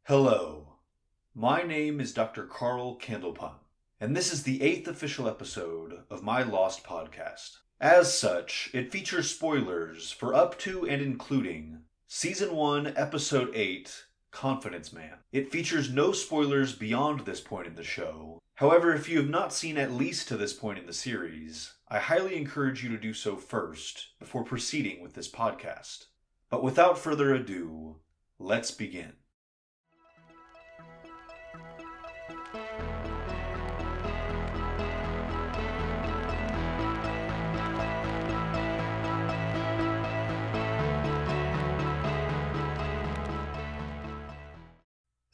Hello, my name is Dr. Carl Candlepun, and this is the 8th official episode of my Lost podcast. As such, it features spoilers for up to and including Season 1, Episode 8, Confidence Man. It features no spoilers beyond this point in the show. However, if you have not seen at least to this point in the series, I highly encourage you to do so first before proceeding with this podcast. But without further ado, let's begin.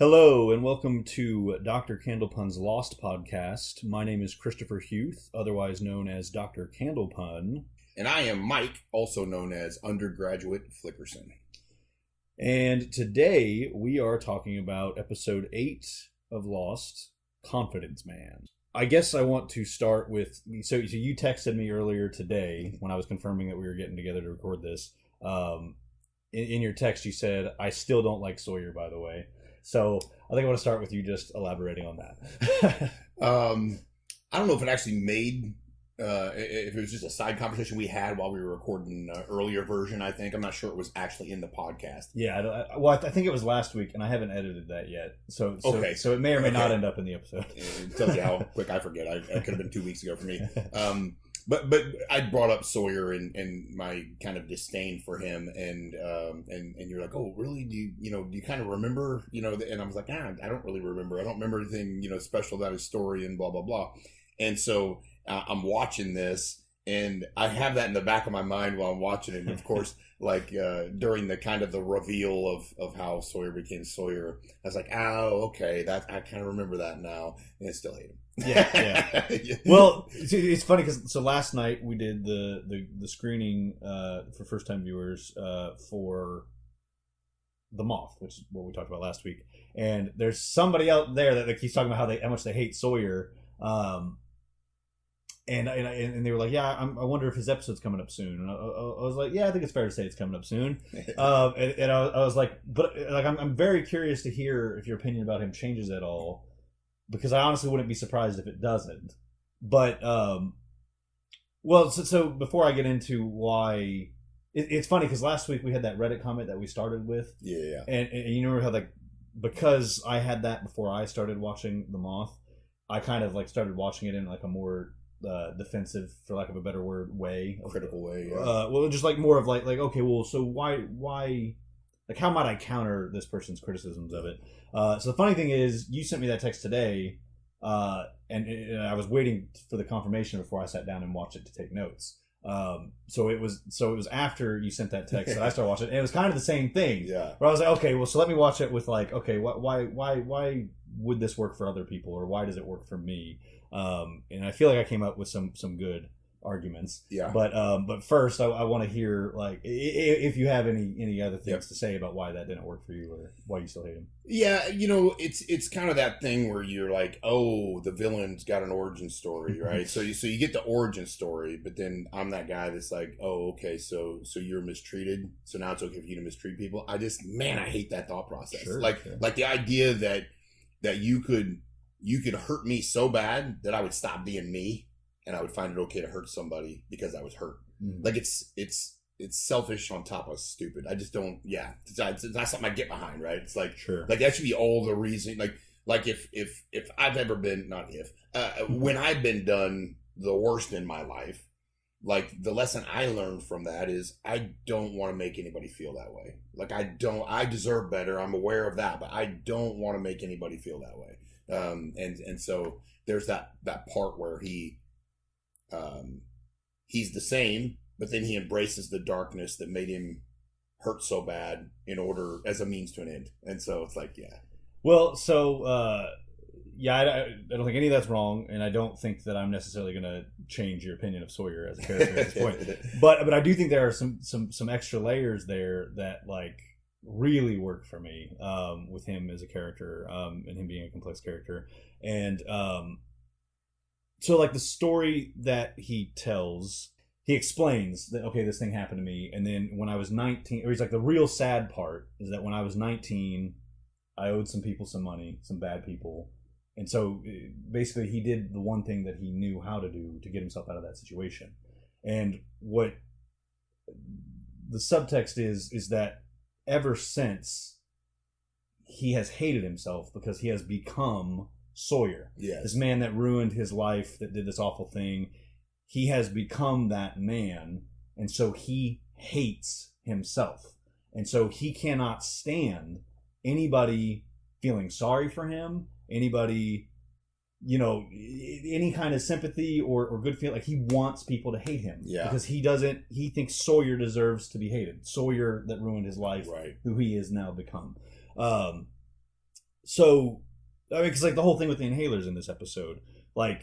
Hello and welcome to Dr. Candlepun's Lost podcast. My name is Christopher Huth, otherwise known as Dr. Candlepun. And I am Mike, also known as Undergraduate Flickerson. And today we are talking about episode 8 of Lost, Confidence Man. I guess I want to start with, so you texted me earlier today when I was confirming that we were getting together to record this. In your text you said, I still don't like Sawyer, by the way. So I think I want to start with you just elaborating on that. I don't know if it actually made, if it was just a side conversation we had while we were recording an earlier version, I think. I'm not sure it was actually in the podcast. Yeah, I think it was last week, and I haven't edited that yet. So it may or may not end up in the episode. It tells you how quick I forget. It could have been 2 weeks ago for me. But I brought up Sawyer and my kind of disdain for him, and you're like, oh, really? Do you kind of remember, And I was like, I don't really remember. I don't remember anything, special about his story and blah blah blah. And so I'm watching this, and I have that in the back of my mind while I'm watching it. And of course, like during the kind of the reveal of how Sawyer became Sawyer, I was like, oh, okay, I kind of remember that now, and I still hate him. Yeah. Well, it's funny because last night we did the screening for first time viewers for The Moth, which is what we talked about last week. And there's somebody out there that keeps talking about how much they hate Sawyer. And they were like, yeah, I wonder if his episode's coming up soon. And I was like, yeah, I think it's fair to say it's coming up soon. And I was like, but like I'm very curious to hear if your opinion about him changes at all. Because I honestly wouldn't be surprised if it doesn't. But, so before I get into why... It's funny, because last week we had that Reddit comment that we started with. Yeah. And you remember how, because I had that before I started watching The Moth, I kind of, started watching it in, a more defensive, for lack of a better word, way. Critical way, yeah. Just, more of, okay, well, so why... how might I counter this person's criticisms of it? So the funny thing is, you sent me that text today, and I was waiting for the confirmation before I sat down and watched it to take notes. So it was after you sent that text that I started watching it, and it was kind of the same thing. Yeah. Where I was like, okay, well, so let me watch it with okay, why would this work for other people, or why does it work for me? And I feel like I came up with some good arguments. Yeah. But first, I want to hear if you have any other things to say about why that didn't work for you, or why you still hate him. Yeah, it's kind of that thing where you're like, oh, the villain's got an origin story, right? so you get the origin story, but then I'm that guy that's like, oh, okay, so you're mistreated, so now it's okay for you to mistreat people. I hate that thought process. Sure. Like the idea that you could hurt me so bad that I would stop being me. And I would find it okay to hurt somebody because I was hurt. Mm. It's selfish on top of stupid. I just don't. Yeah, it's not something I get behind. Right? It's sure. That should be all the reason. Like if I've ever been when I've been done the worst in my life, the lesson I learned from that is I don't want to make anybody feel that way. I deserve better. I'm aware of that, but I don't want to make anybody feel that way. And so there's that part where he's the same, but then he embraces the darkness that made him hurt so bad in order as a means to an end. And so it's yeah. Well, so I don't think any of that's wrong, and I don't think that I'm necessarily going to change your opinion of Sawyer as a character at this point. But I do think there are some extra layers there that really work for me with him as a character, and him being a complex character. And so the story that he tells, he explains that, okay, this thing happened to me, and then when I was 19, or he's the real sad part is that when I was 19, I owed some people some money, some bad people. And so basically he did the one thing that he knew how to do to get himself out of that situation. And what the subtext is that ever since, he has hated himself because he has become Sawyer. Yes. This man that ruined his life, that did this awful thing. He has become that man, and so he hates himself. And so he cannot stand anybody feeling sorry for him, anybody, any kind of sympathy or good feeling. Like, he wants people to hate him. Yeah. Because he thinks Sawyer deserves to be hated. Sawyer that ruined his life, right, who he has now become. So, I mean, because like the whole thing with the inhalers in this episode, like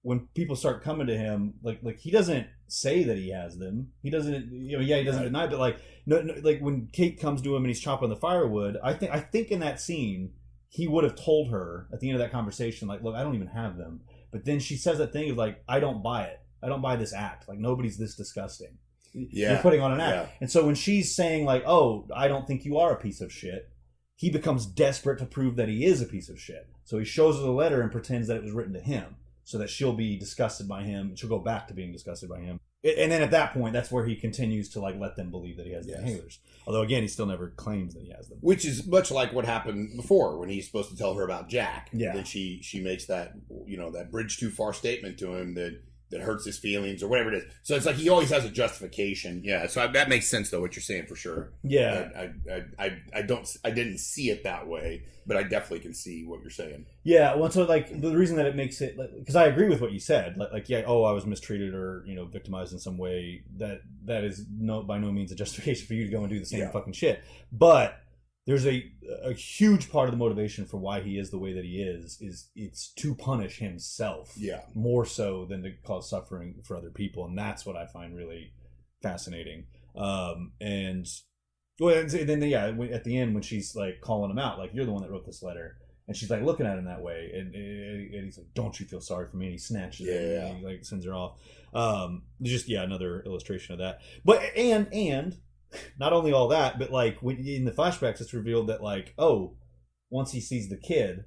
when people start coming to him, like he doesn't say that he has them. He doesn't, he doesn't deny, but like no, like when Kate comes to him and he's chopping the firewood, I think in that scene he would have told her at the end of that conversation, like, look, I don't even have them. But then she says that thing of like, I don't buy it. I don't buy this act. Like, nobody's this disgusting. Yeah. You're putting on an act. Yeah. And so when she's saying like, oh, I don't think you are a piece of shit, he becomes desperate to prove that he is a piece of shit. So he shows her the letter and pretends that it was written to him so that she'll be disgusted by him. And she'll go back to being disgusted by him. And then at that point, that's where he continues to like let them believe that he has the inhalers. Although again, he still never claims that he has them. Which is much like what happened before when he's supposed to tell her about Jack. Yeah. That she makes that, that bridge too far statement to him that hurts his feelings or whatever it is. So it's like he always has a justification. Yeah. So that makes sense though, what you're saying for sure. Yeah. I didn't see it that way, but I definitely can see what you're saying. Yeah. Well, so like the reason that it makes it, because I agree with what you said, I was mistreated or victimized in some way. That is by no means a justification for you to go and do the same fucking shit. But there's a huge part of the motivation for why he is the way that he is it's to punish himself. Yeah. More so than to cause suffering for other people, and that's what I find really fascinating. And then at the end when she's like calling him out, like, you're the one that wrote this letter, and she's like looking at him that way, and he's like, don't you feel sorry for me? And he snatches it and he like sends her off. Just another illustration of that. But and not only all that, but like in the flashbacks, it's revealed that like, once he sees the kid,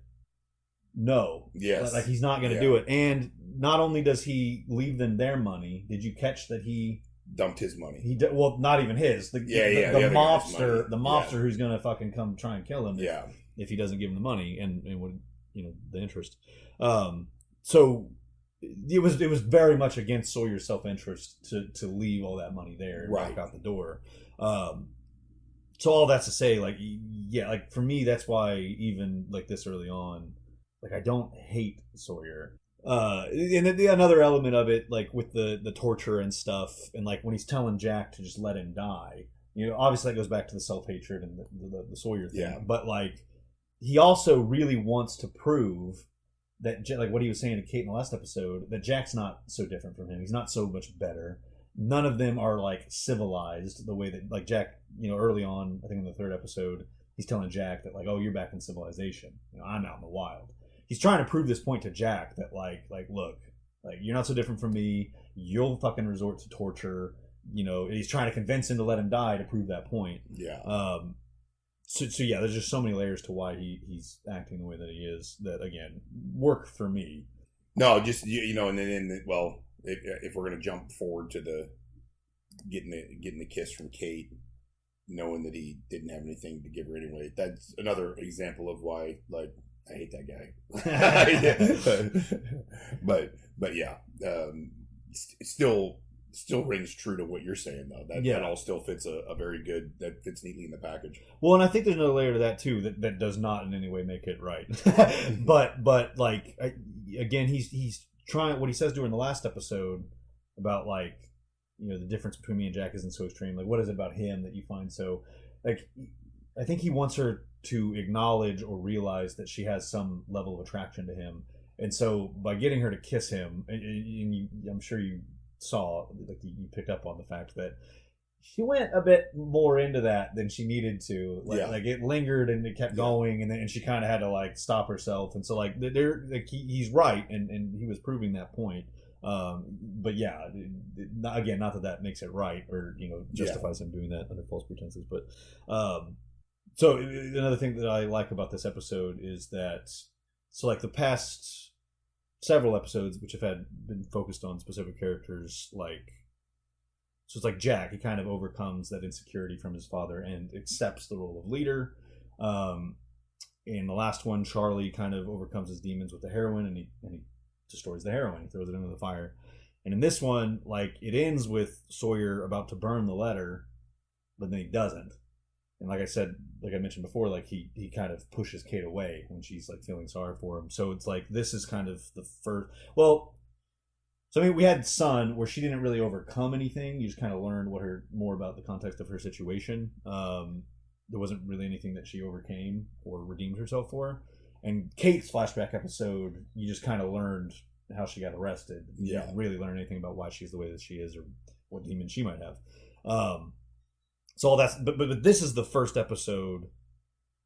like he's not going to do it. And not only does he leave them their money, did you catch that he dumped his money? Well, not even his. The mobster who's going to fucking come try and kill him. If he doesn't give him the money and would the interest. So it was very much against Sawyer's self-interest to leave all that money there and walk out the door. So all that's to say, like, like for me, that's why even like this early on, like, I don't hate Sawyer. And then another element of it, like with the torture and stuff, and like when he's telling Jack to just let him die, obviously that goes back to the self-hatred and the Sawyer thing. Yeah. But like, he also really wants to prove that, like what he was saying to Kate in the last episode, that Jack's not so different from him. He's not so much better. None of them are like civilized the way that like Jack, early on, I think in the third episode, he's telling Jack that like, oh, you're back in civilization. I'm out in the wild. He's trying to prove this point to Jack that like, look, like, you're not so different from me. You'll fucking resort to torture. He's trying to convince him to let him die to prove that point. Yeah. So there's just so many layers to why he's acting the way that he is that, again, work for me. No, just, and then, if we're going to jump forward to the getting the kiss from Kate, knowing that he didn't have anything to give her anyway, that's another example of why, like, I hate that guy. but yeah, it still rings true to what you're saying though. That all still fits that fits neatly in the package. Well, and I think there's another layer to that too that does not in any way make it right. but like, again, he's trying, what he says during the last episode about like, the difference between me and Jack isn't so extreme. Like, what is it about him that you find so, like, I think he wants her to acknowledge or realize that she has some level of attraction to him. And so by getting her to kiss him, and I'm sure you saw, like, you picked up on the fact that she went a bit more into that than she needed to. Like it lingered and it kept going, and she kind of had to like stop herself. And so like he's right, and he was proving that point. But yeah, again, not that makes it right or justifies him doing that under false pretenses, but So another thing that I like about this episode is that, so like the past several episodes, which have been focused on specific characters, like, so it's like Jack, he kind of overcomes that insecurity from his father and accepts the role of leader. In the last one, Charlie kind of overcomes his demons with the heroin, and he destroys the heroin. He throws it into the fire. And in this one, like, it ends with Sawyer about to burn the letter, but then he doesn't. And like I said, like I mentioned before, like he kind of pushes Kate away when she's like feeling sorry for him. So it's like this is kind of the first. Well, so I mean, we had Sun where she didn't really overcome anything. You just kind of learned more about the context of her situation. There wasn't really anything that she overcame or redeemed herself for. And Kate's flashback episode, you just kind of learned how she got arrested. You didn't really learn anything about why she's the way that she is or what demon she might have. So all that's, but this is the first episode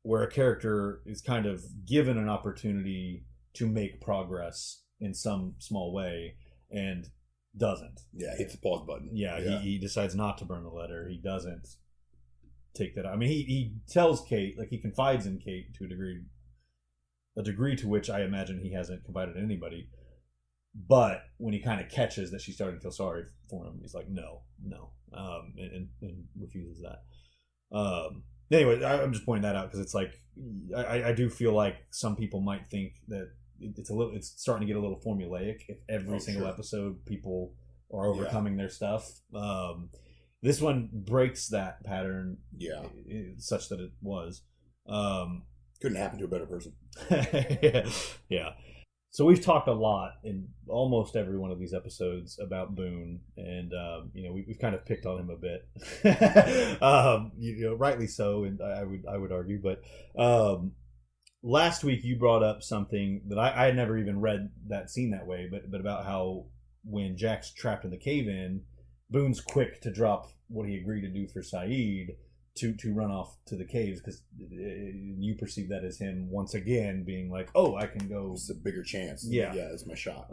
where a character is kind of given an opportunity to make progress in some small way and doesn't. Yeah, hits the pause button. Yeah. He decides not to burn the letter. He doesn't take that. I mean, he tells Kate, like he confides in Kate to a degree to which I imagine he hasn't confided in anybody. But when he kind of catches that she's starting to feel sorry for him, he's like, no, and refuses that. Anyway, I'm just pointing that out because it's like I do feel like some people might think that it's starting to get a little formulaic if every single episode people are overcoming their stuff. This one breaks that pattern, such that it was. Couldn't happen to a better person. Yeah. So we've talked a lot in almost every one of these episodes about Boone, and we've kind of picked on him a bit, rightly so, and I would argue. But last week you brought up something that I had never even read that scene that way, but about how when Jack's trapped in the cave-in, Boone's quick to drop what he agreed to do for Sayid to run off to the caves because you perceive that as him once again being like, oh, I can go. It's a bigger chance. Yeah, it's my shot.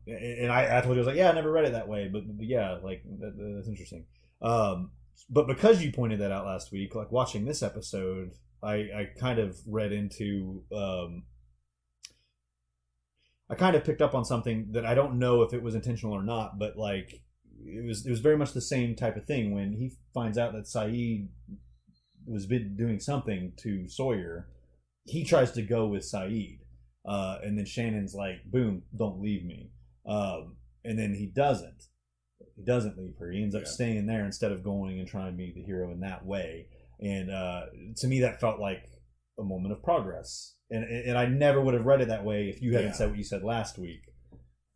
And I told you, I was like, yeah, I never read it that way, but yeah, like that's interesting. But because you pointed that out last week, like watching this episode, I kind of read into. I kind of picked up on something that I don't know if it was intentional or not, but like it was very much the same type of thing when he finds out that Sayid was doing something to Sawyer. He tries to go with Sayid, and then Shannon's like, "Boone, don't leave me," and then he doesn't. He doesn't leave her. He ends up staying there instead of going and trying to be the hero in that way. And to me, that felt like a moment of progress. And I never would have read it that way if you hadn't said what you said last week.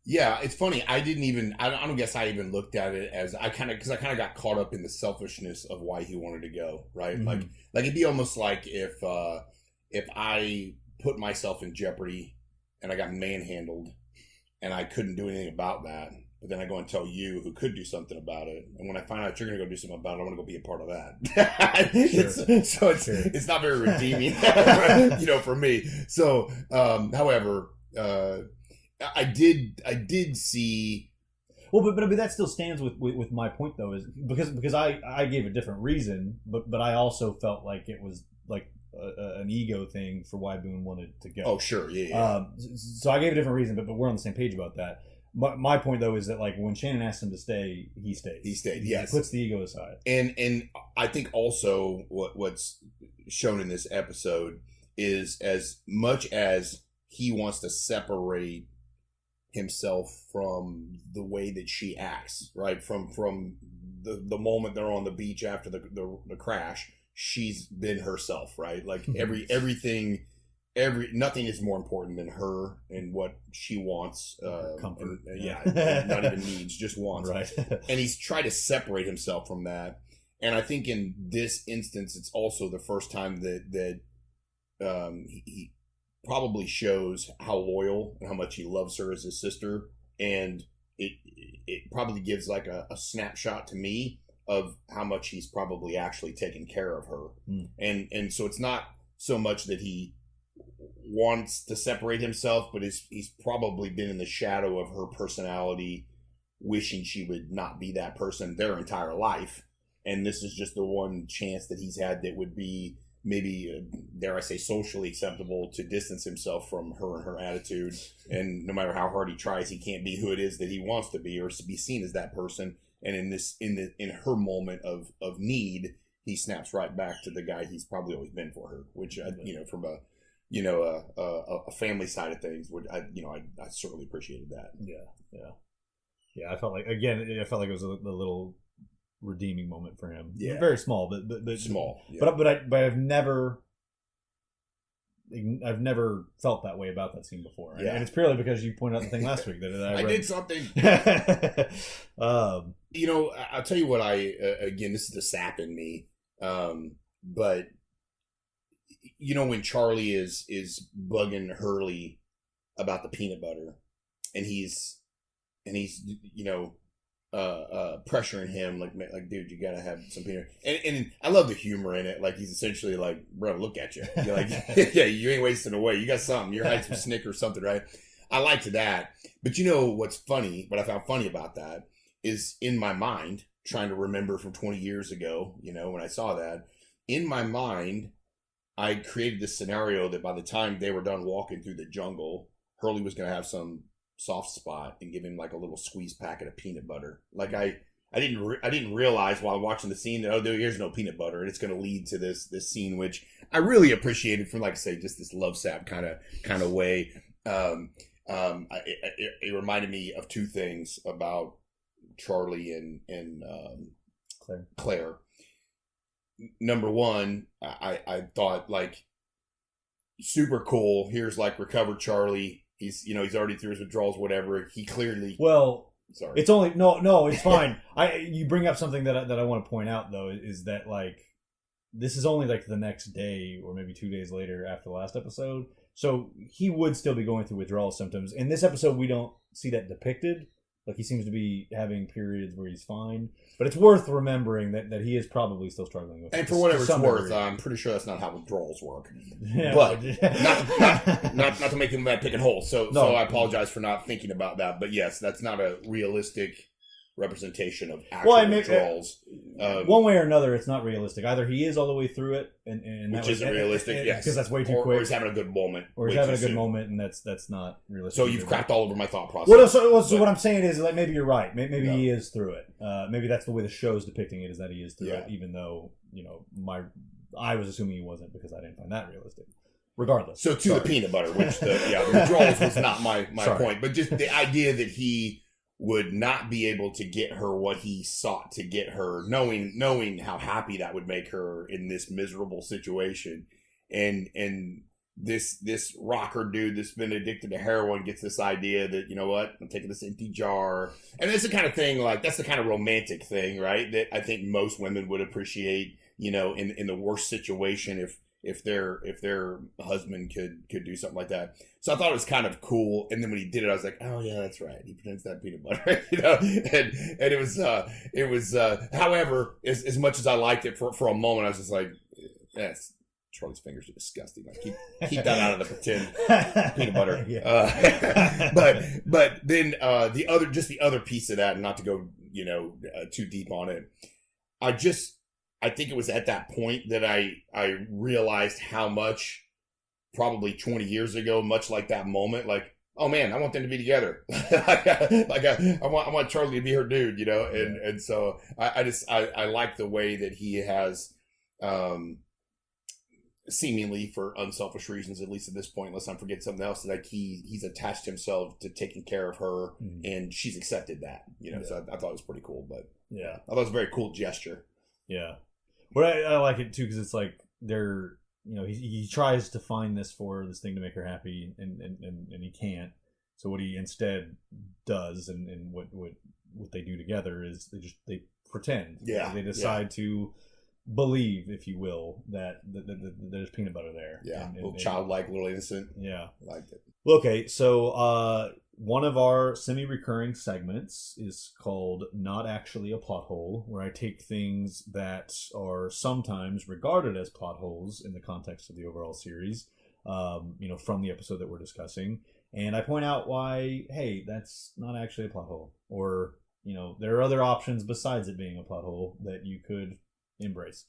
Yeah, it's funny. I don't guess I even looked at it as because I kind of got caught up in the selfishness of why he wanted to go, right? Mm-hmm. Like it'd be almost like if I put myself in jeopardy and I got manhandled and I couldn't do anything about that, but then I go and tell you who could do something about it, and when I find out you're going to go do something about it, I want to go be a part of that. It's not very redeeming, for me. So, however. I did see. Well, but that still stands with my point though, is because I gave a different reason, but I also felt like it was like an ego thing for why Boone wanted to go. Oh, sure, yeah. So I gave a different reason, but we're on the same page about that. My point though is that like when Shannon asked him to stay, he stayed. He stayed. Yes, he puts the ego aside. And I think also what's shown in this episode is as much as he wants to separate himself from the way that she acts, right? From the moment they're on the beach after the crash, she's been herself, right? Like nothing is more important than her and what she wants. Comfort. Not even needs, just wants. Right. And he's tried to separate himself from that. And I think in this instance, it's also the first time that he probably shows how loyal and how much he loves her as his sister, and it probably gives like a snapshot to me of how much he's probably actually taken care of her. And so it's not so much that he wants to separate himself, but he's probably been in the shadow of her personality, wishing she would not be that person their entire life, and this is just the one chance that he's had that would be maybe, dare I say, socially acceptable to distance himself from her and her attitude. And no matter how hard he tries, he can't be who it is that he wants to be, or to be seen as that person. And in her moment of need, he snaps right back to the guy he's probably always been for her, which, from a family side of things, I certainly appreciated that. Yeah. I felt like it was a little redeeming moment for him. Yeah, very small, but small. Yeah. But I've never felt that way about that scene before. Yeah. And it's purely because you pointed out the thing last week that I did something. I'll tell you what. Again, this is the sap in me. But when Charlie is bugging Hurley about the peanut butter, and he's pressuring him like, dude, you gotta have some peanut. And I love the humor in it. Like, he's essentially like, bro, look at you. You're like, yeah, you ain't wasting away. You got something. You're hiding some Snickers or something, right? I liked that. But what's funny? What I found funny about that is, in my mind, trying to remember from 20 years ago, when I saw that, in my mind, I created this scenario that by the time they were done walking through the jungle, Hurley was going to have some soft spot and give him like a little squeeze packet of peanut butter. Like, I didn't realize while watching the scene that, here's no peanut butter, and it's going to lead to this scene, which I really appreciated from, like I say, just this love sap kind of way. It reminded me of two things about Charlie and Claire. Number one, I thought, like, super cool. Here's like recovered Charlie. He's already through his withdrawals, whatever. He clearly. Well, sorry. It's only no, it's fine. You bring up something that I want to point out, though, is that, like, this is only like the next day or maybe 2 days later after the last episode, so he would still be going through withdrawal symptoms. In this episode, we don't see that depicted. Like, he seems to be having periods where he's fine. But it's worth remembering that he is probably still struggling with it. And for whatever it's worth, I'm pretty sure that's not how withdrawals work. Yeah, but not to make him bad picking holes. So I apologize for not thinking about that. But yes, that's not a realistic representation of actual withdrawals. One way or another, it's not realistic. Either he is all the way through it, and which isn't realistic, yes, because that's way too quick. Or he's having a good moment, moment, and that's not realistic. So you've crapped all over my thought process. So what I'm saying is, like, maybe you're right. Maybe he is through it. Maybe that's the way the show's depicting it, is that he is through it, even though I was assuming he wasn't, because I didn't find that realistic. Regardless. So the peanut butter, which the withdrawals was not my point, but just the idea that he would not be able to get her what he sought to get her, knowing how happy that would make her in this miserable situation. And this rocker dude that's been addicted to heroin gets this idea that, I'm taking this empty jar. And it's the kind of thing, like, that's the kind of romantic thing, right? That I think most women would appreciate, in the worst situation, if their husband could do something like that. So I thought it was kind of cool. And then when he did it, I was like, oh yeah, that's right. He pretends that peanut butter, and it was, however, as much as I liked it for a moment, I was just like, yes, Charlie's fingers are disgusting. Like, keep that out of the pretend peanut butter. But then, the other piece of that, and not to go, too deep on it, I think it was at that point that I realized how much, probably 20 years ago, much like that moment, like, oh man, I want them to be together. I want Charlie to be her dude, and so I like the way that he has, seemingly for unselfish reasons, at least at this point, unless I'm forgetting something else, like he's attached himself to taking care of her, and she's accepted that, so I thought it was pretty cool. But I thought it was a very cool gesture. Yeah. But I like it too, because it's like they're, he tries to find this thing to make her happy, and he can't. So what he instead does, and what they do together, is they pretend. Yeah. They decide to believe, if you will, that there's peanut butter there. Yeah. A little childlike, a little innocent. Yeah. I liked it. Okay, so one of our semi-recurring segments is called Not Actually a Plot Hole, where I take things that are sometimes regarded as plot holes in the context of the overall series, from the episode that we're discussing, and I point out why, hey, that's not actually a plot hole, or, there are other options besides it being a plot hole that you could embrace.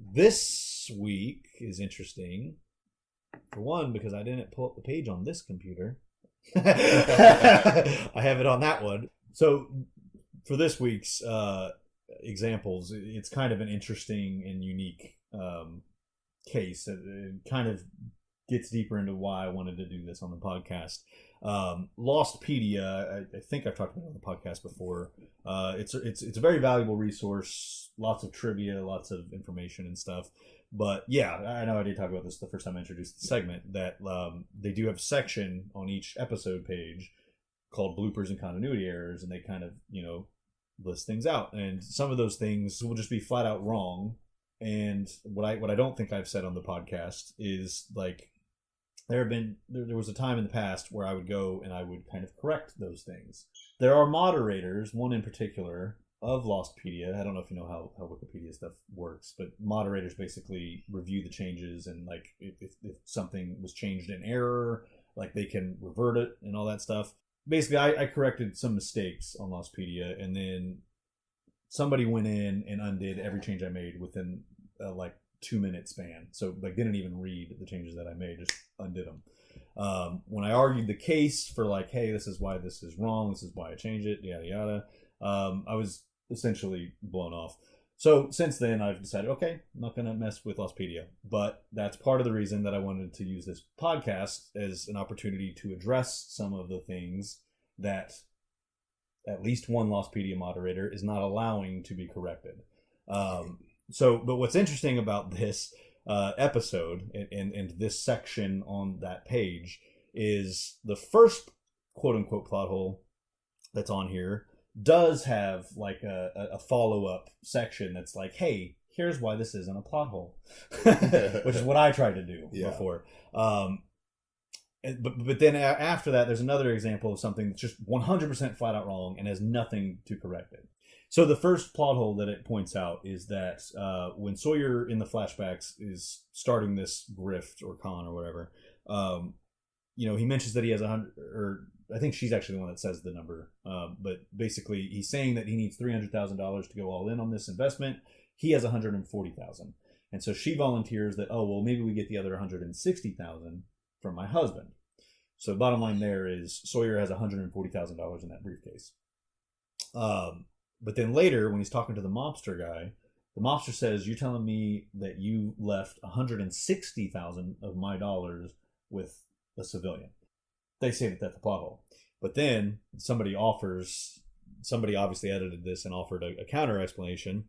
This week is interesting. For one, because I didn't pull up the page on this computer. I have it on that one. So for this week's examples, it's kind of an interesting and unique case. It kind of gets deeper into why I wanted to do this on the podcast. Lostpedia, I think I've talked about it on the podcast before. It's a very valuable resource, lots of trivia, lots of information and stuff. But yeah, I know I did talk about this the first time I introduced the segment, that they do have a section on each episode page called bloopers and continuity errors, and they kind of, list things out. And some of those things will just be flat out wrong. And what I don't think I've said on the podcast is, like, there was a time in the past where I would go and I would kind of correct those things. There are moderators, one in particular, of Lostpedia. I don't know if you know how Wikipedia stuff works, but moderators basically review the changes, and like if something was changed in error, like they can revert it and all that stuff. Basically, I corrected some mistakes on Lostpedia, and then somebody went in and undid every change I made within 2-minute span. So like didn't even read the changes that I made, just undid them. When I argued the case for like, hey, this is why this is wrong, this is why I changed it, yada yada, I was essentially blown off. So since then I've decided, okay, I'm not going to mess with Lostpedia. But that's part of the reason that I wanted to use this podcast as an opportunity to address some of the things that at least one Lostpedia moderator is not allowing to be corrected. But what's interesting about this episode and this section on that page is the first quote-unquote plot hole that's on here does have like a follow-up section that's like, hey, here's why this isn't a plot hole, which is what I tried to do before. But then after that, there's another example of something that's just 100% flat out wrong and has nothing to correct it. So the first plot hole that it points out is that when Sawyer in the flashbacks is starting this grift or con or whatever, he mentions that he has 100, or I think she's actually the one that says the number. But basically, he's saying that he needs $300,000 to go all in on this investment. He has $140,000, and so she volunteers that, oh well, maybe we get the other $160,000 from my husband. So the bottom line there is Sawyer has $140,000 in that briefcase. But then later, when he's talking to the mobster guy, the mobster says, "You're telling me that you left $160,000 of my dollars with a civilian." They say that that's a plot hole. But then somebody obviously edited this and offered a counter explanation.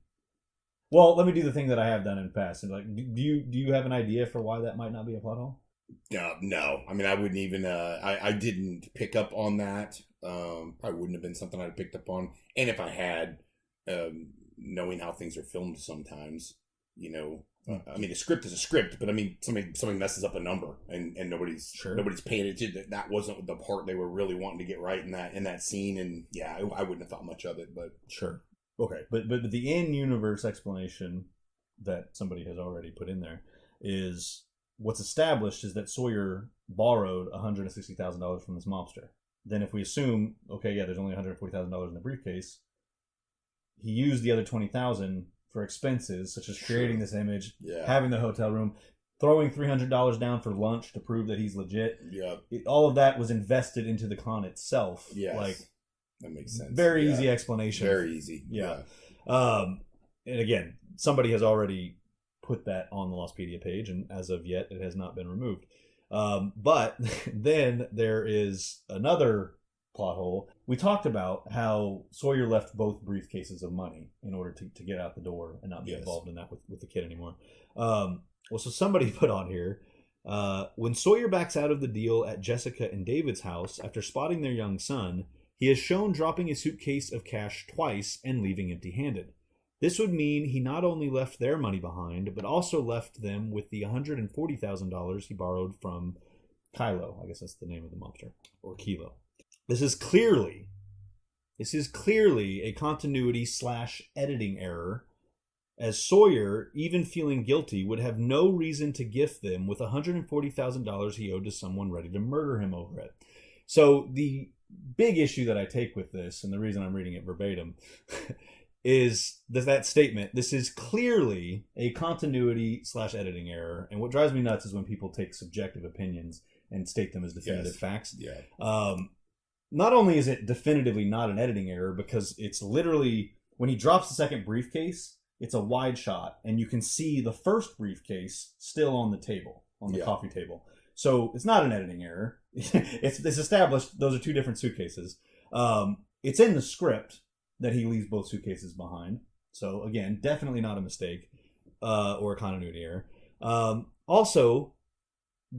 Well, let me do the thing that I have done in the past. And like, do you have an idea for why that might not be a plot hole? No. I mean, I wouldn't even. I didn't pick up on that. Probably wouldn't have been something I'd picked up on. And if I had, knowing how things are filmed sometimes, I mean, a script is a script, but I mean, somebody messes up a number, and nobody's paying attention. That wasn't the part they were really wanting to get right in that scene. And yeah, I wouldn't have thought much of it, but sure, okay. But the in-universe explanation that somebody has already put in there is what's established is that Sawyer borrowed $160,000 from this mobster. Then if we assume, okay, yeah, there's only $140,000 in the briefcase, he used the other $20,000 for expenses such as creating this image, having the hotel room, throwing $300 down for lunch to prove that he's legit. Yeah, all of that was invested into the con itself. Yeah, like that makes sense. Very easy explanation. Very easy. Yeah. And again, somebody has already put that on the Lostpedia page, and as of yet, it has not been removed. But then there is another plot hole. We talked about how Sawyer left both briefcases of money in order to get out the door and not be involved in that with the kid anymore. So somebody put on here, when Sawyer backs out of the deal at Jessica and David's house after spotting their young son, he is shown dropping a suitcase of cash twice and leaving empty-handed. This would mean he not only left their money behind, but also left them with the $140,000 he borrowed from Kylo. I guess that's the name of the mobster, or Kilo. This is clearly a continuity/editing error, as Sawyer, even feeling guilty, would have no reason to gift them with $140,000 he owed to someone ready to murder him over it. So the big issue that I take with this, and the reason I'm reading it verbatim, is that statement. This is clearly a continuity / editing error. And what drives me nuts is when people take subjective opinions and state them as definitive facts. Yeah. Not only is it definitively not an editing error, because it's literally, when he drops the second briefcase, it's a wide shot, and you can see the first briefcase still on the table, on the coffee table. So it's not an editing error. It's established those are two different suitcases. It's in the script that he leaves both suitcases behind. So again, definitely not a mistake or a continuity error. Also,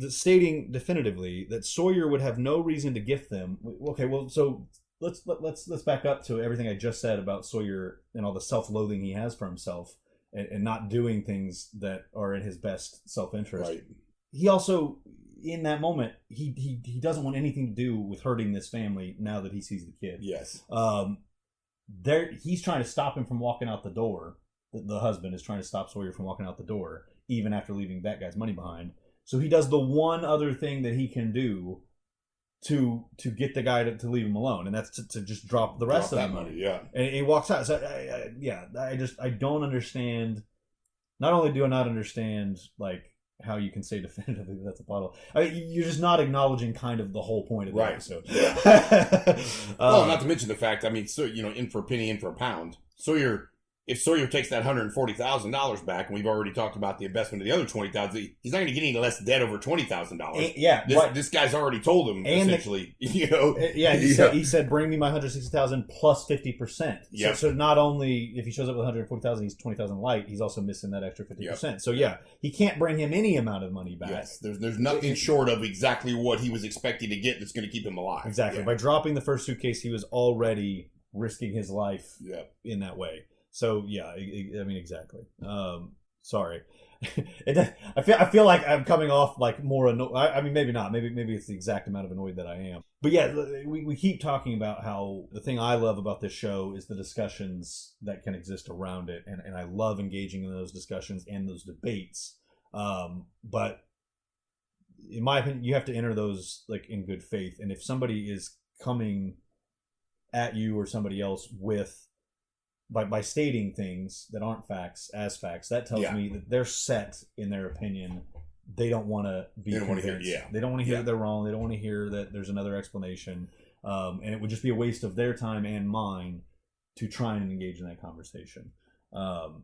stating definitively that Sawyer would have no reason to gift them. Okay, well, so let's back up to everything I just said about Sawyer and all the self-loathing he has for himself and not doing things that are in his best self-interest. Right. He also, in that moment, he doesn't want anything to do with hurting this family now that he sees the kid. Yes. He's trying to stop him from walking out the door. The husband is trying to stop Sawyer from walking out the door, even after leaving that guy's money behind. So he does the one other thing that he can do to get the guy to leave him alone, and that's to just drop the rest of that money. Yeah, and he walks out. So I don't understand. Not only do I not understand like how you can say definitively that's a bottle. You're just not acknowledging kind of the whole point of the episode. Yeah. Well, not to mention the fact. I mean, so in for a penny, in for a pound. If Sawyer takes that $140,000 back, and we've already talked about the investment of the other $20,000, he's not going to get any less debt over $20,000. Yeah, this guy's already told him essentially. He said, "Bring me my $160,000 plus 50%." Yeah. So not only if he shows up with $140,000, he's $20,000 light. He's also missing that extra 50%. Yep. So he can't bring him any amount of money back. Yes, there's nothing short of exactly what he was expecting to get that's going to keep him alive. Exactly. Yeah. By dropping the first suitcase, he was already risking his life. In that way. So I mean exactly. Sorry, I feel like I'm coming off like more annoyed. I mean maybe not. Maybe it's the exact amount of annoyed that I am. But yeah, we keep talking about how the thing I love about this show is the discussions that can exist around it, and I love engaging in those discussions and those debates. But in my opinion, you have to enter those like in good faith, and if somebody is coming at you or somebody else with by stating things that aren't facts as facts, that tells me that they're set in their opinion. They don't want to be convinced. They don't want to hear that they're wrong. They don't want to hear that there's another explanation. And it would just be a waste of their time and mine to try and engage in that conversation. Well,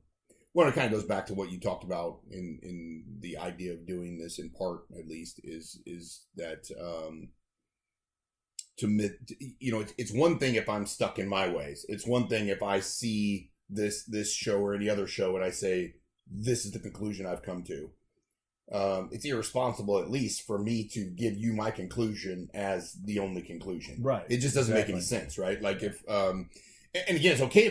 it kind of goes back to what you talked about in the idea of doing this, in part at least, is that it's one thing if I'm stuck in my ways. It's one thing if I see this show or any other show and I say, this is the conclusion I've come to. It's irresponsible, at least, for me to give you my conclusion as the only conclusion. Right. It just doesn't make any sense, right? Like if, and again, it's okay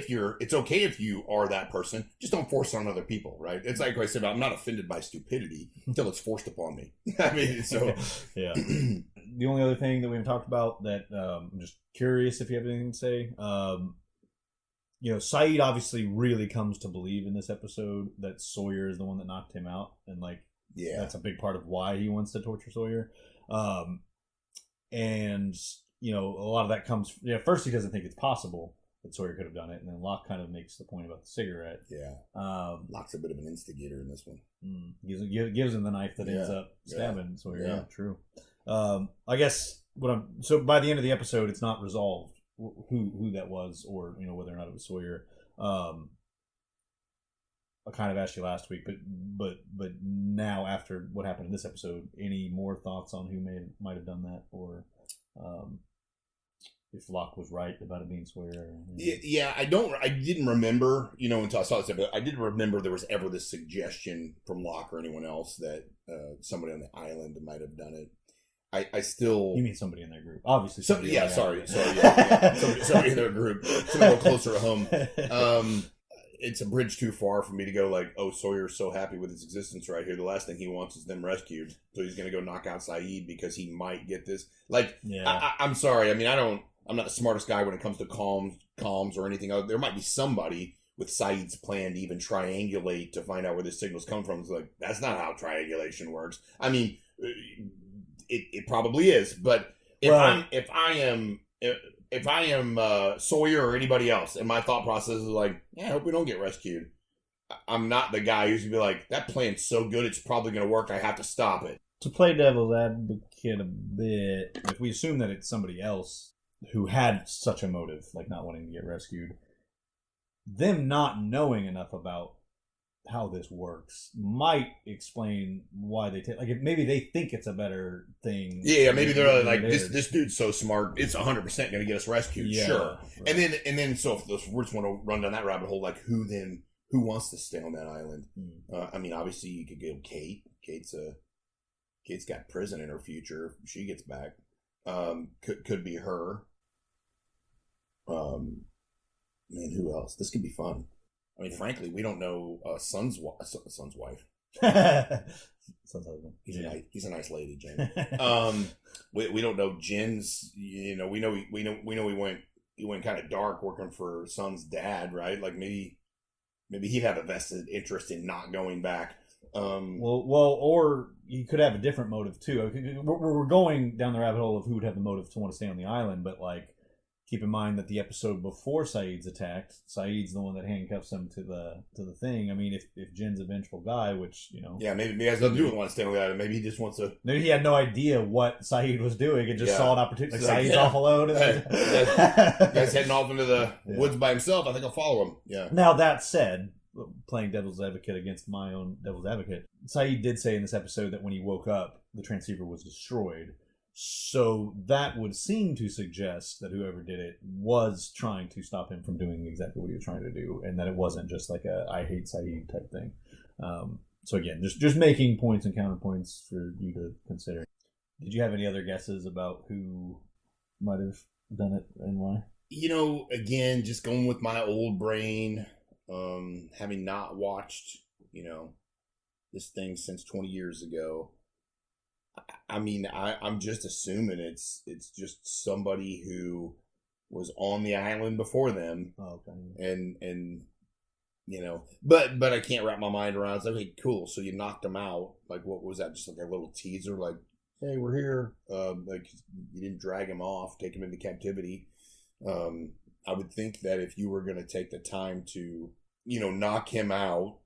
if you are that person. Just don't force it on other people, right? It's like I said, I'm not offended by stupidity until it's forced upon me. I mean, so yeah. The only other thing that we haven't talked about that I'm just curious if you have anything to say. Sayid obviously really comes to believe in this episode that Sawyer is the one that knocked him out, and that's a big part of why he wants to torture Sawyer. And a lot of that comes. First he doesn't think it's possible that Sawyer could have done it, and then Locke kind of makes the point about the cigarette. Yeah. Locke's a bit of an instigator in this one. Gives him the knife that ends up stabbing Sawyer. Yeah, true. I guess so by the end of the episode, it's not resolved who that was, or whether or not it was Sawyer. I kind of asked you last week, but now after what happened in this episode, any more thoughts on who might have done that, or if Locke was right about it being Sawyer? Yeah, I didn't remember, until I saw this episode. I didn't remember there was ever this suggestion from Locke or anyone else that somebody on the island might have done it. I still... You mean somebody in their group. Obviously. Somebody in their group. Somebody a little closer to home. It's a bridge too far for me to go like, oh, Sawyer's so happy with his existence right here. The last thing he wants is them rescued. So he's going to go knock out Sayid because he might get this. I'm sorry. I mean, I'm not the smartest guy when it comes to comms or anything else. There might be somebody with Sayid's plan to even triangulate to find out where this signal's come from. It's like, that's not how triangulation works. I mean... It probably is, but if I am if I am Sawyer or anybody else, and my thought process is like, yeah, I hope we don't get rescued. I'm not the guy who's gonna be like, that plan's so good, it's probably gonna work. I have to stop it. To play devil's advocate a bit, if we assume that it's somebody else who had such a motive, like not wanting to get rescued, them not knowing enough about how this works might explain why they take, like, if maybe they think it's a better thing. Yeah, maybe they're like, this dude's so smart, it's 100% gonna get us rescued. Yeah, sure. Right. And then so if we just want to run down that rabbit hole, like who wants to stay on that island? I mean, obviously you could go Kate. Kate's got prison in her future. If she gets back. Could be her. Man, who else? This could be fun. I mean, frankly, we don't know Son's wife. Son's husband. He's a nice lady, Jen. We don't know Jen's. You know, we know he went kind of dark working for Son's dad, right? Like maybe he'd have a vested interest in not going back. Or you could have a different motive too. We're going down the rabbit hole of who would have the motive to want to stay on the island, but like, keep in mind that the episode before Sayid's attacked, Sayid's the one that handcuffs him to the thing. I mean, if Jin's a vengeful guy, which, you know... Yeah, maybe he has nothing to do with wanting to stay on the island. Maybe he just wants to... Maybe he had no idea what Sayid was doing and just saw an opportunity. Like, Sayid's off alone. Guy's heading off into the woods by himself. I think I'll follow him. Yeah. Now, that said, playing devil's advocate against my own devil's advocate, Sayid did say in this episode that when he woke up, the transceiver was destroyed. So that would seem to suggest that whoever did it was trying to stop him from doing exactly what he was trying to do, and that it wasn't just like a I hate Sayid type thing. So again, just making points and counterpoints for you to consider. Did you have any other guesses about who might have done it and why? You know, again, just going with my old brain, having not watched, this thing since 20 years ago. I mean, I'm just assuming it's just somebody who was on the island before them. Oh, okay. And but I can't wrap my mind around. It's like, okay, cool. So you knocked them out. Like, what was that? Just like a little teaser, like, hey, we're here. Like, you didn't drag him off, take him into captivity. I would think that if you were going to take the time to, knock him out.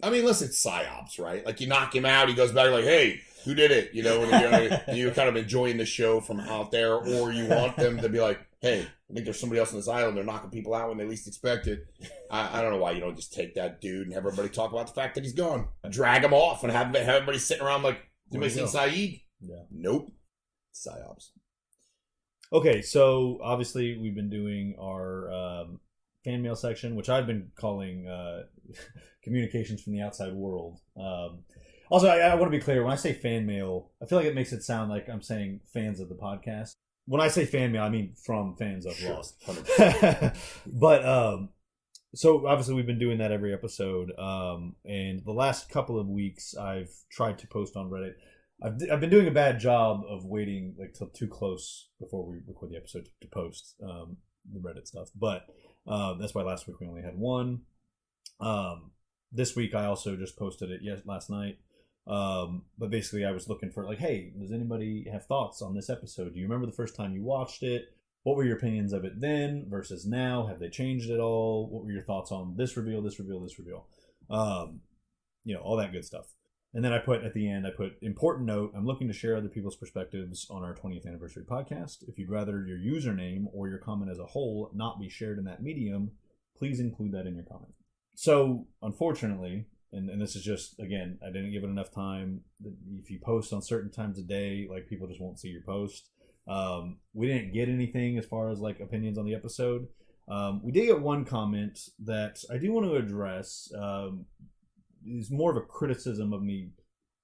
I mean, unless it's psyops, right? Like, you knock him out, he goes back like, hey, who did it? And you're kind of enjoying the show from out there, or you want them to be like, hey, I think there's somebody else on this island. They're knocking people out when they least expect it. I don't know why you don't just take that dude and have everybody talk about the fact that he's gone. Drag him off and have everybody sitting around like, did anybody see Sayid? Yeah. Nope. Psyops. Okay, so obviously we've been doing our fan mail section, which I've been calling communications from the outside world. Also, I want to be clear. When I say fan mail, I feel like it makes it sound like I'm saying fans of the podcast. When I say fan mail, I mean from fans of Lost. But so obviously we've been doing that every episode. And the last couple of weeks, I've tried to post on Reddit. I've been doing a bad job of waiting like till too close before we record the episode to post the Reddit stuff. But that's why last week we only had one. This week I also just posted it last night. But basically I was looking for like, hey, does anybody have thoughts on this episode? Do you remember the first time you watched it? What were your opinions of it then versus now? Have they changed at all? What were your thoughts on this reveal? All that good stuff. And then I put at the end, important note, I'm looking to share other people's perspectives on our 20th anniversary podcast. If you'd rather your username or your comment as a whole not be shared in that medium, please include that in your comment. So, unfortunately, and this is just, again, I didn't give it enough time. If you post on certain times of day, like, people just won't see your post. We didn't get anything as far as, like, opinions on the episode. We did get one comment that I do want to address. Is more of a criticism of me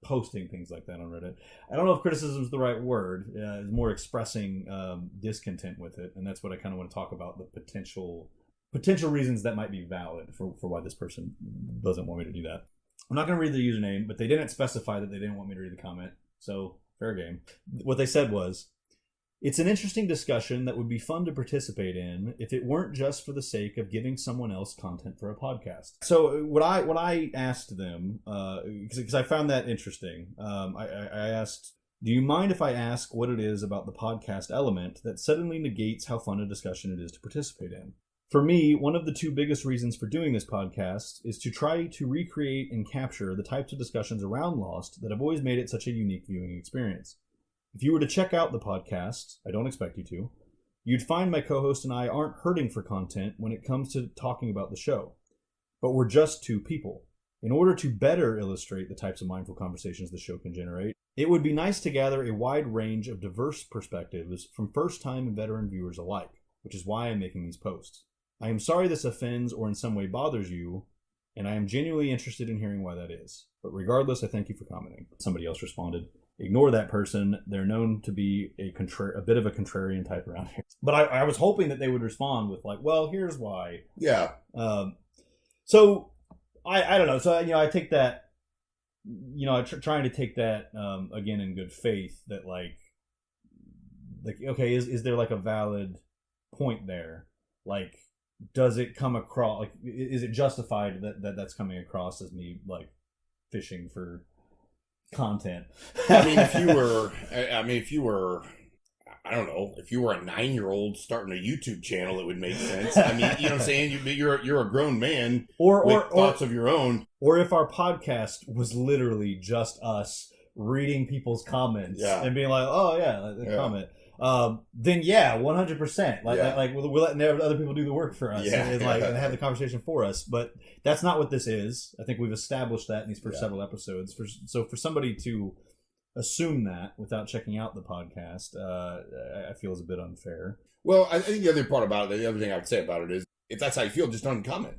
posting things like that on Reddit. I don't know if criticism is the right word. It's more expressing discontent with it, and that's what I kind of want to talk about, the potential reasons that might be valid for why this person doesn't want me to do that. I'm not going to read the username, but they didn't specify that they didn't want me to read the comment, so fair game. What they said was, it's an interesting discussion that would be fun to participate in if it weren't just for the sake of giving someone else content for a podcast. So what I asked them, because I found that interesting, I asked Do you mind if I ask what it is about the podcast element that suddenly negates how fun a discussion it is to participate in? For me, one of the two biggest reasons for doing this podcast is to try to recreate and capture the types of discussions around Lost that have always made it such a unique viewing experience. If you were to check out the podcast, I don't expect you to, you'd find my co-host and I aren't hurting for content when it comes to talking about the show. But we're just two people. In order to better illustrate the types of mindful conversations the show can generate, it would be nice to gather a wide range of diverse perspectives from first-time and veteran viewers alike, which is why I'm making these posts. I am sorry this offends or in some way bothers you, and I am genuinely interested in hearing why that is. But regardless, I thank you for commenting. Somebody else responded, ignore that person. They're known to be a bit of a contrarian type around here. But I was hoping that they would respond with like, well, here's why. Yeah. So I don't know. So, I take that, trying to take that, again, in good faith that like, okay, is there like a valid point there? Like, does it come across, like, is it justified that's coming across as me like fishing for content? I mean, if you were, I don't know, if you were a 9-year-old starting a YouTube channel, it would make sense. I mean, you know what I'm saying? You're a grown man with thoughts of your own. Or if our podcast was literally just us reading people's comments and being like, oh yeah, comment. Then 100%. Like we're letting other people do the work for us and have the conversation for us. But that's not what this is. I think we've established that in these first several episodes. So for somebody to assume that without checking out the podcast, I feel is a bit unfair. Well, I think the other part about it, the other thing I would say about it is, if that's how you feel, just don't comment.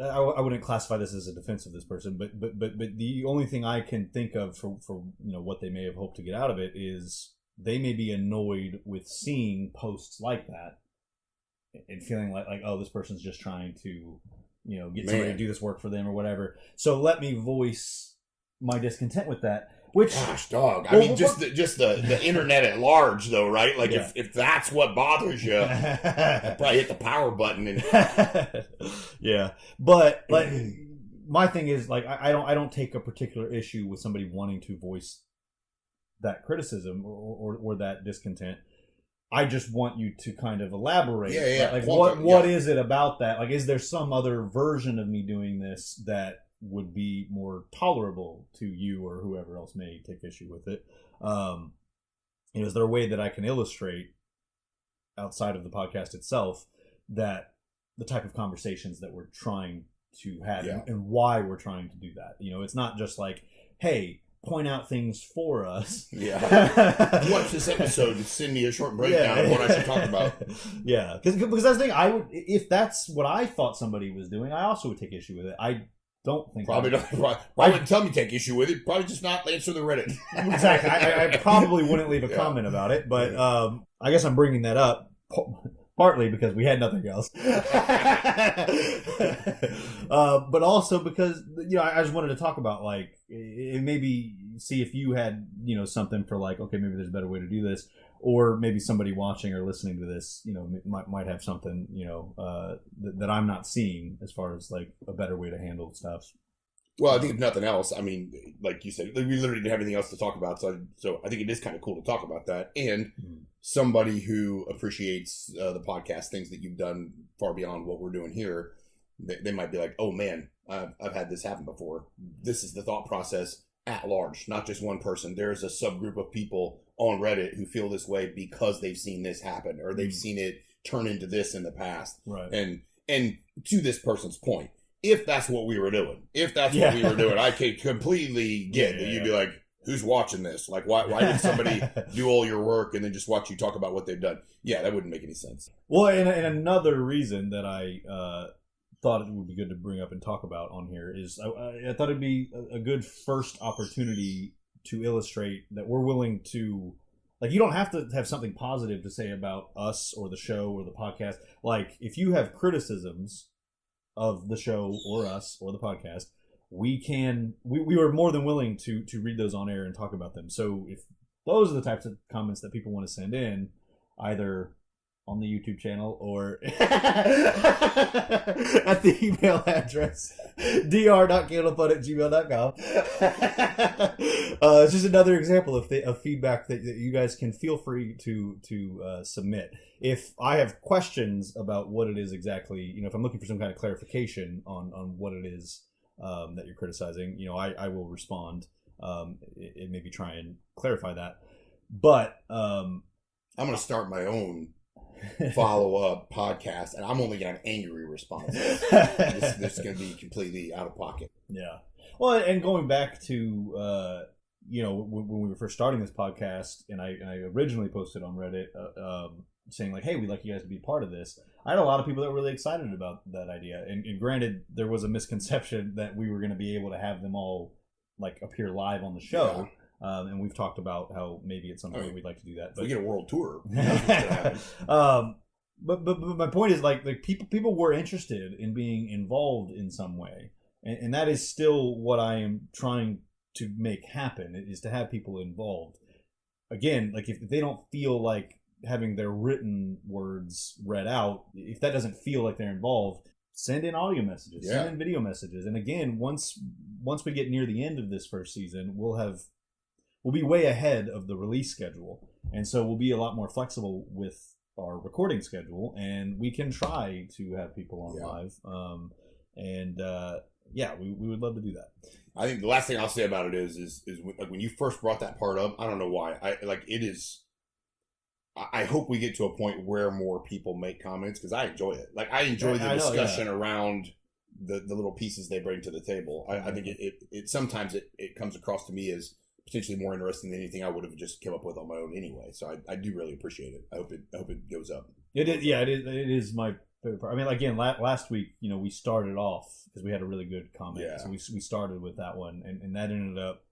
I wouldn't classify this as a defense of this person, but the only thing I can think of for what they may have hoped to get out of it is they may be annoyed with seeing posts like that and feeling like oh, this person's just trying to get somebody to do this work for them or whatever. So let me voice my discontent with that. Which, gosh, dog. I mean, just the internet at large, though, right? Like, if that's what bothers you, I'd probably hit the power button. And but like, my thing is like, I don't take a particular issue with somebody wanting to voice that criticism or that discontent. I just want you to kind of elaborate. Like, what is it about that? Like, is there some other version of me doing this that would be more tolerable to you or whoever else may take issue with it? Is there a way that I can illustrate outside of the podcast itself that the type of conversations that we're trying to have and why we're trying to do that? It's not just like, hey, point out things for us. Watch this episode and send me a short breakdown of what I should talk about. Because that's the thing. if that's what I thought somebody was doing, I also would take issue with it. I don't think probably wouldn't tell me take issue with it. Probably just not answer the Reddit. Exactly. I probably wouldn't leave a comment about it, but I guess I'm bringing that up partly because we had nothing else, but also because I just wanted to talk about like maybe see if you had something for like, okay, maybe there's a better way to do this. Or maybe somebody watching or listening to this, might have something, that I'm not seeing as far as like a better way to handle stuff. Well, I think if nothing else, I mean, like you said, we literally didn't have anything else to talk about. So I think it is kind of cool to talk about that. And somebody who appreciates the podcast, things that you've done far beyond what we're doing here, they might be like, oh man, I've had this happen before. This is the thought process at large, not just one person. There's a subgroup of people on Reddit who feel this way because they've seen this happen or they've seen it turn into this in the past. Right. And to this person's point, if that's what we were doing, I could completely get that you'd be like, who's watching this? Like, why did somebody do all your work and then just watch you talk about what they've done? Yeah, that wouldn't make any sense. Well, and another reason that I thought it would be good to bring up and talk about on here is I thought it'd be a good first opportunity to illustrate that we're willing to, like, you don't have to have something positive to say about us or the show or the podcast. Like, if you have criticisms of the show or us or the podcast, we were more than willing to read those on air and talk about them. So if those are the types of comments that people want to send in, either on the YouTube channel or at the email address dr.candlepun@gmail.com. It's just another example of feedback that you guys can feel free to submit. If I have questions about what it is exactly, if I'm looking for some kind of clarification on what it is that you're criticizing, I will respond and maybe try and clarify that. But I'm going to start my own follow-up podcast, and I'm only going to have angry responses. This is going to be completely out of pocket. Yeah. Well, and going back to when we were first starting this podcast, and I originally posted on Reddit saying like, hey, we'd like you guys to be part of this. I had a lot of people that were really excited about that idea, and granted, there was a misconception that we were going to be able to have them all like appear live on the show. Yeah. And we've talked about how maybe at some point we'd like to do that. But we get a world tour. But my point is like people were interested in being involved in some way, and that is still what I am trying to make happen, is to have people involved. Again, like if they don't feel like having their written words read out, if that doesn't feel like they're involved, send in audio messages, send in video messages. And again, once we get near the end of this first season, we'll be way ahead of the release schedule. And so we'll be a lot more flexible with our recording schedule, and we can try to have people on live. We would love to do that. I think the last thing I'll say about it is like when you first brought that part up, I don't know why. I hope we get to a point where more people make comments, because I enjoy it. Like I enjoy the discussion around the little pieces they bring to the table. I think it sometimes it comes across to me as potentially more interesting than anything I would have just come up with on my own anyway. So I do really appreciate it. I hope it goes up. It is, yeah. It is my favorite part. I mean, again, last week, we started off because we had a really good comment. Yeah. So we started with that one, and that ended up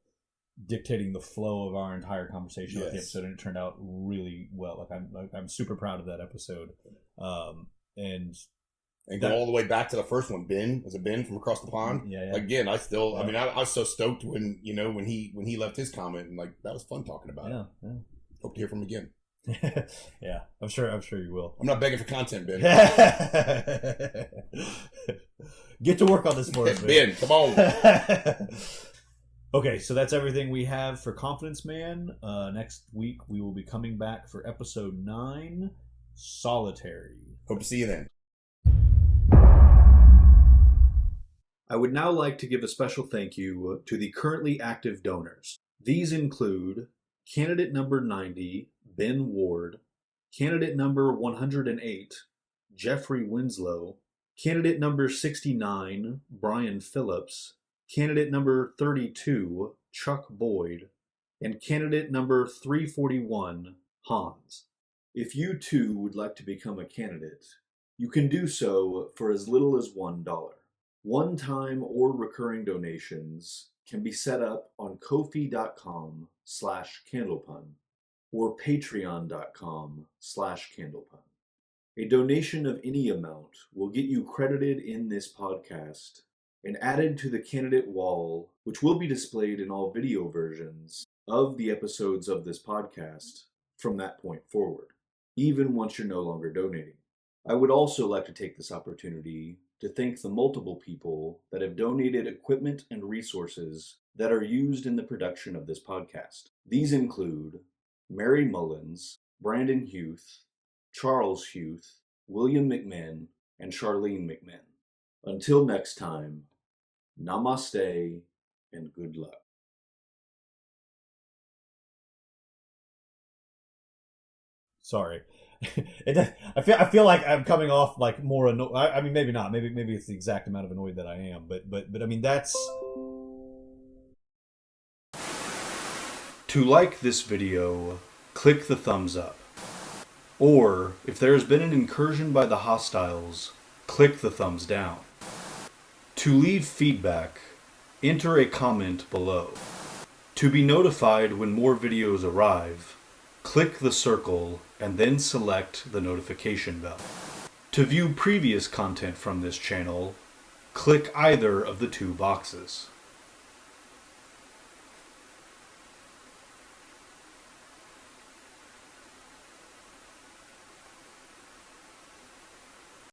dictating the flow of our entire conversation with the episode, and it turned out really well. I'm super proud of that episode. And go all the way back to the first one. Was it Ben from across the pond? Yeah. Again, I was so stoked when he left his comment, and like that was fun talking about it. Yeah. Hope to hear from him again. Yeah, I'm sure you will. I'm not begging for content, Ben. Get to work on this for us, Ben. Come on. Okay, so that's everything we have for Confidence Man. Next week we will be coming back for episode 9, Solitary. Hope to see you then. I would now like to give a special thank you to the currently active donors. These include candidate number 90, Ben Ward, candidate number 108, Jeffrey Winslow, candidate number 69, Brian Phillips, candidate number 32, Chuck Boyd, and candidate number 341, Hans. If you too would like to become a candidate, you can do so for as little as $1. One-time or recurring donations can be set up on Ko-fi.com/Candlepun or Patreon.com/Candlepun. A donation of any amount will get you credited in this podcast and added to the candidate wall, which will be displayed in all video versions of the episodes of this podcast from that point forward, even once you're no longer donating. I would also like to take this opportunity to thank the multiple people that have donated equipment and resources that are used in the production of this podcast. These include Mary Mullins, Brandon Huth, Charles Huth, William McMahon, and Charlene McMahon. Until next time, namaste and good luck. Sorry. I feel like I'm coming off like more annoyed. I mean, maybe not. Maybe it's the exact amount of annoyed that I am. But I mean, that's. To like this video, click the thumbs up. Or, if there has been an incursion by the hostiles, click the thumbs down. To leave feedback, enter a comment below. To be notified when more videos arrive, click the circle and then select the notification bell. To view previous content from this channel, click either of the two boxes.